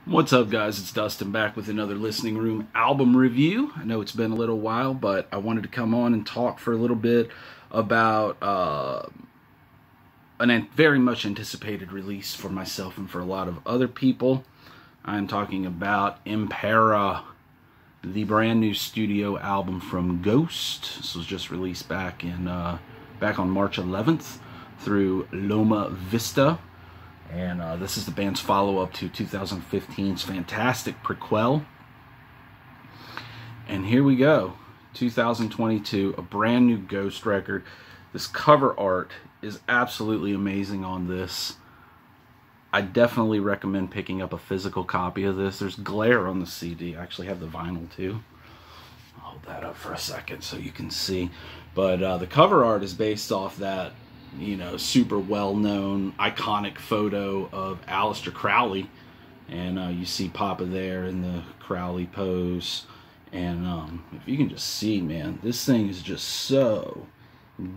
What's up, guys? It's Dustin back with another Listening Room album review. I know it's been a little while, but I wanted to come on and talk for a little bit about a very much anticipated release for myself and for a lot of other people. I'm talking about Impera, the brand new studio album from Ghost. This was just released back on March 11th through Loma Vista. And this is the band's follow-up to 2015's fantastic prequel. And here we go, 2022, a brand new Ghost record. This cover art is absolutely amazing on this. I definitely recommend picking up a physical copy of this. There's glare on the CD. I actually have the vinyl too. I'll hold that up for a second so you can see. But the cover art is based off that, you know, super well-known iconic photo of Aleister Crowley, and you see Papa there in the Crowley pose. And if you can just see, man, this thing is just so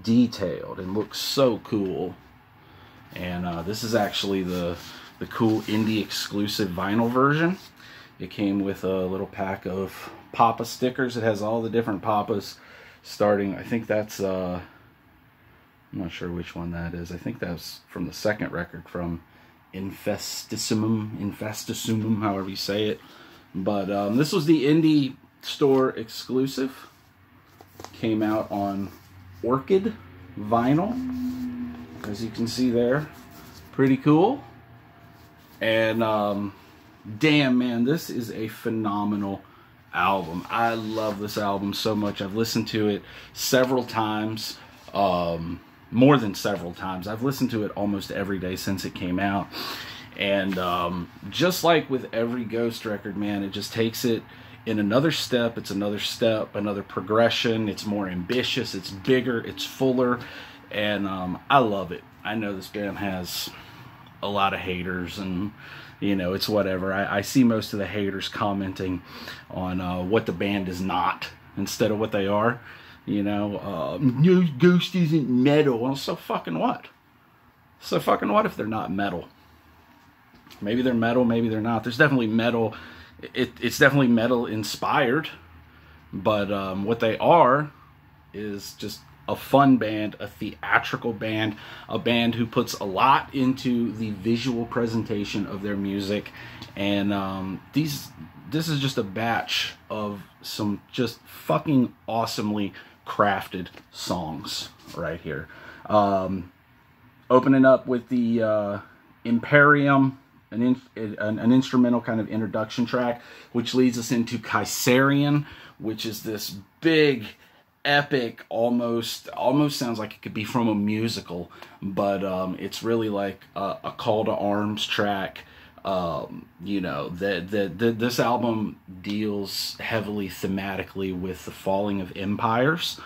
detailed and looks so cool. And this is actually the cool indie exclusive vinyl version. It came with a little pack of Papa stickers. It has all the different Papas starting, I think that's I'm not sure which one that is. I think that's from the second record, from Infestissimum, however you say it. But this was the indie store exclusive. Came out on Orchid vinyl, as you can see there. Pretty cool. And damn, man, this is a phenomenal album. I love this album so much. I've listened to it several times. More than several times. I've listened to it almost every day since it came out. And just like with every Ghost record, man, it just takes it in another step. It's another step, another progression. It's more ambitious. It's bigger. It's fuller. And I love it. I know this band has a lot of haters, and you know, it's whatever. I see most of the haters commenting on what the band is not instead of what they are. You know, Ghost isn't metal. Well, so fucking what? So fucking what if they're not metal? Maybe they're metal, maybe they're not. There's definitely metal. It's definitely metal inspired. But what they are is just a fun band, a theatrical band, a band who puts a lot into the visual presentation of their music. And this is just a batch of some just fucking awesomely crafted songs right here. Opening up with the Imperium, an instrumental kind of introduction track, which leads us into Kaisarian, which is this big, epic, almost sounds like it could be from a musical, but it's really like a call to arms track. You know, this album deals heavily thematically with the falling of empires,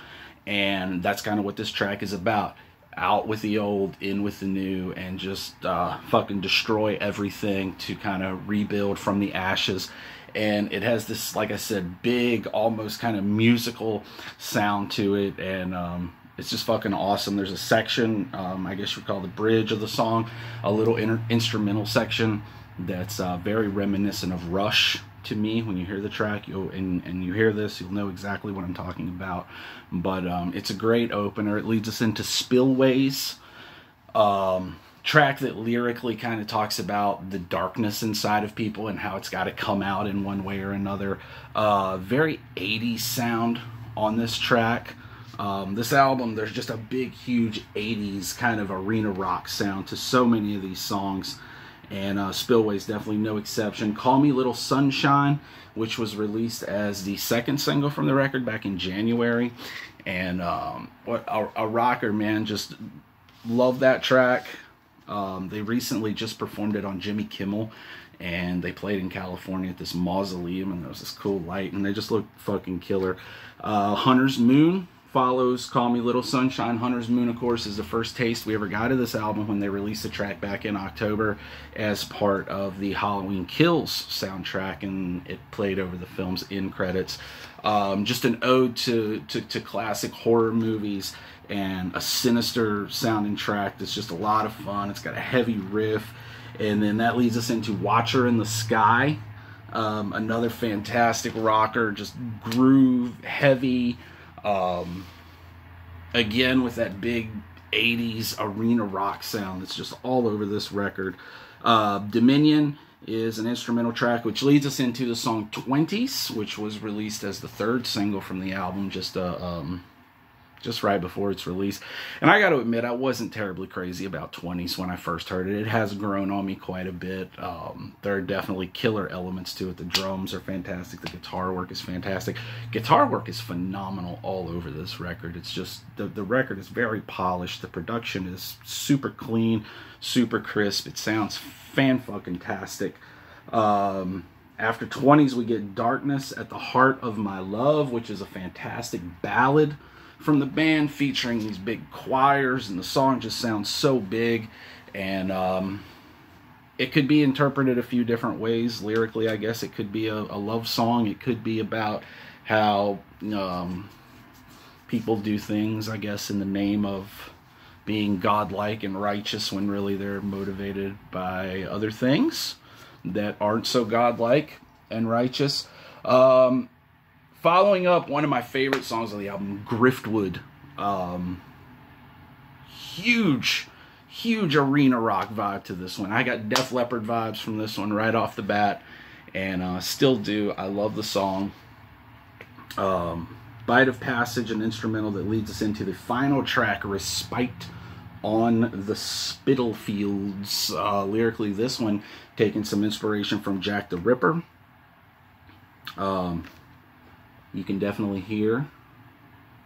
and that's kind of what this track is about. Out with the old, in with the new, and just fucking destroy everything to kind of rebuild from the ashes. And it has this, like I said, big, almost kind of musical sound to it, and it's just fucking awesome. There's a section, I guess you would call the bridge of the song, a little instrumental section that's very reminiscent of Rush to me. When you hear the track, and you hear this, you'll know exactly what I'm talking about. But it's a great opener. It leads us into Spillways, track that lyrically kind of talks about the darkness inside of people and how it's got to come out in one way or another. Very 80s sound on this track. This album, there's just a big, huge 80s kind of arena rock sound to so many of these songs. And Spillways definitely no exception. Call Me Little Sunshine, which was released as the second single from the record back in January. And what a rocker, man. Just love that track. They recently just performed it on Jimmy Kimmel, and they played in California at this mausoleum, and there was this cool light, and they just looked fucking killer. Hunter's Moon follows Call Me Little Sunshine. Hunter's Moon, of course, is the first taste we ever got of this album when they released the track back in October as part of the Halloween Kills soundtrack, and it played over the film's end credits. Just an ode to classic horror movies, and a sinister sounding track that's just a lot of fun. It's got a heavy riff, And then that leads us into Watcher in the Sky. Another fantastic rocker, just groove heavy. Again, with that big 80s arena rock sound that's just all over this record. Dominion is an instrumental track, which leads us into the song 20s, which was released as the third single from the album, just right before its release. And I got to admit, I wasn't terribly crazy about 20s when I first heard it. It has grown on me quite a bit. There are definitely killer elements to it. The drums are fantastic. The guitar work is fantastic. Guitar work is phenomenal all over this record. It's just, the record is very polished. The production is super clean, super crisp. It sounds fan-fucking-tastic. After 20s, we get Darkness at the Heart of My Love, which is a fantastic ballad from the band featuring these big choirs, and the song just sounds so big, and it could be interpreted a few different ways lyrically. I guess it could be a love song. It could be about how people do things, I guess, in the name of being godlike and righteous when really they're motivated by other things that aren't so godlike and righteous. Following up, one of my favorite songs on the album, Griftwood. Huge arena rock vibe to this one. I got Def Leppard vibes from this one right off the bat, and still do. I love the song. Bite of Passage, an instrumental that leads us into the final track, Respite on the Spittlefields. Lyrically, this one taking some inspiration from Jack the Ripper. You can definitely hear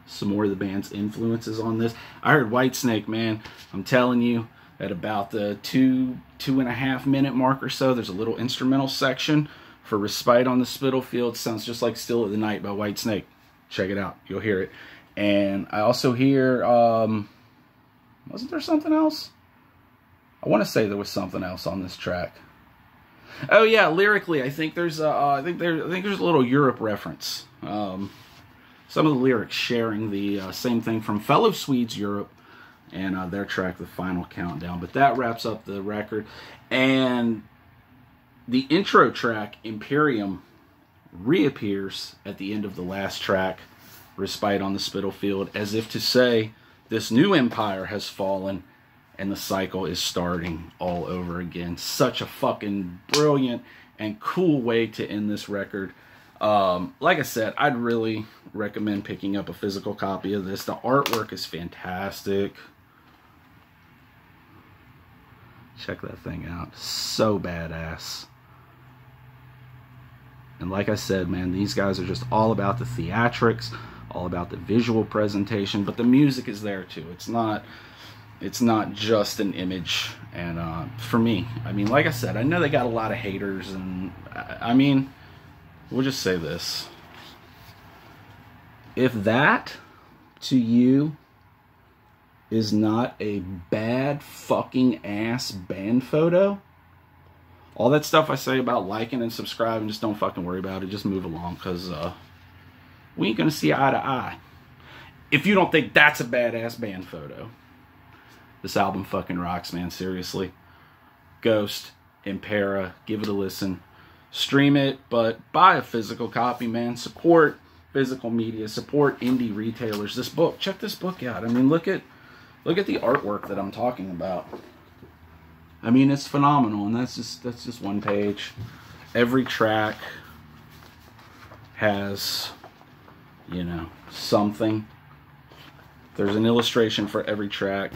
some more of the band's influences on this. I heard Whitesnake, man. I'm telling you, at about the 2.5 minute mark or so, there's a little instrumental section for Respite on the Spittlefields. Sounds just like Still of the Night by Whitesnake. Check it out. You'll hear it. And I also hear, wasn't there something else? I want to say there was something else on this track. Oh yeah, lyrically, I think there's I think there's a little Europe reference. Some of the lyrics sharing the same thing from fellow Swedes, Europe, and their track, The Final Countdown. But that wraps up the record. And the intro track, Imperium, reappears at the end of the last track, Respite on the Spittlefield, as if to say, this new empire has fallen, and the cycle is starting all over again. Such a fucking brilliant and cool way to end this record. Like I said, I'd really recommend picking up a physical copy of this. The artwork is fantastic. Check that thing out. So badass. And like I said, man, these guys are just all about the theatrics, all about the visual presentation, but the music is there too. It's not just an image. And for me, I mean, like I said, I know they got a lot of haters, and I mean, we'll just say this. If that, to you, is not a bad fucking ass band photo, all that stuff I say about liking and subscribing, just don't fucking worry about it. Just move along, because we ain't gonna see eye to eye. If you don't think that's a badass band photo. This album fucking rocks, man. Seriously. Ghost, Impera, give it a listen. Stream it, but buy a physical copy, man. Support physical media. Support indie retailers. This book, check this book out. I mean, look at the artwork that I'm talking about. I mean, it's phenomenal, and that's just one page. Every track has, you know, something. There's an illustration for every track.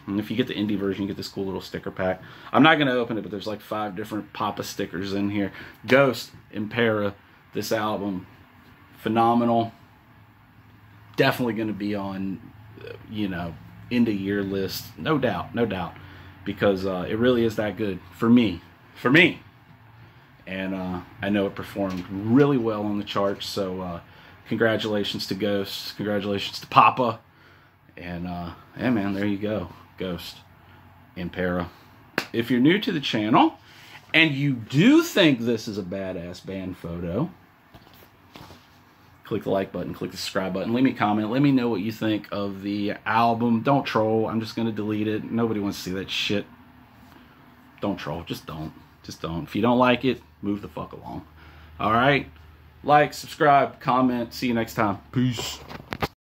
And if you get the indie version, you get this cool little sticker pack. I'm not going to open it, but there's like 5 different Papa stickers in here. Ghost, Impera, this album, phenomenal. Definitely going to be on, you know, end of year list. No doubt, no doubt. Because it really is that good for me. For me. And I know it performed really well on the charts. So congratulations to Ghost. Congratulations to Papa. And yeah, man, there you go. Ghost, Impera. If you're new to the channel and you do think this is a badass band photo, click the like button, click the subscribe button, leave me a comment, let me know what you think of the album. Don't troll, I'm just going to delete it. Nobody wants to see that shit. don't troll. Just don't. Just don't. If you don't like it, move the fuck along. All right? Like, subscribe, comment. See you next time. Peace.